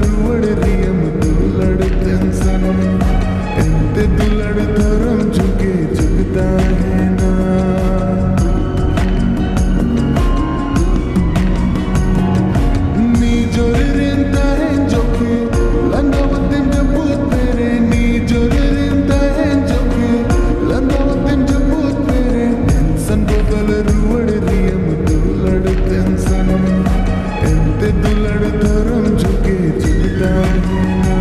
ruwad riyam dulad tensan ente dulad dharam juge jugta hai na ni jor renta hai joke landawatim jabut tere ni jor renta hai joke landawatim jabut tere tensan bodal ruwad riyam dulad tensan ente dulad dharam juge jugta hai na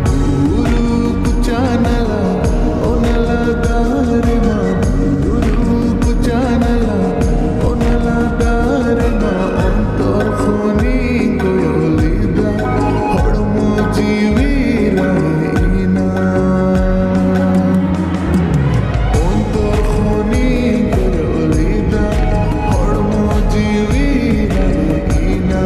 guru kuchanala onala dare ma guru kuchanala onala dare ma antar khoni koyolida hodmo jivi raina antar khoni koyolida hodmo jivi raina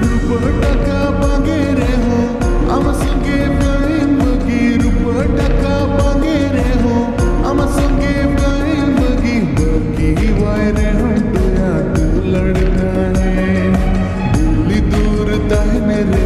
Rupataka bangere ho amasange bain bagi rupataka bangere ho amasange bain bagi bagi waire hum ya tu ladna hai dili dur tahne re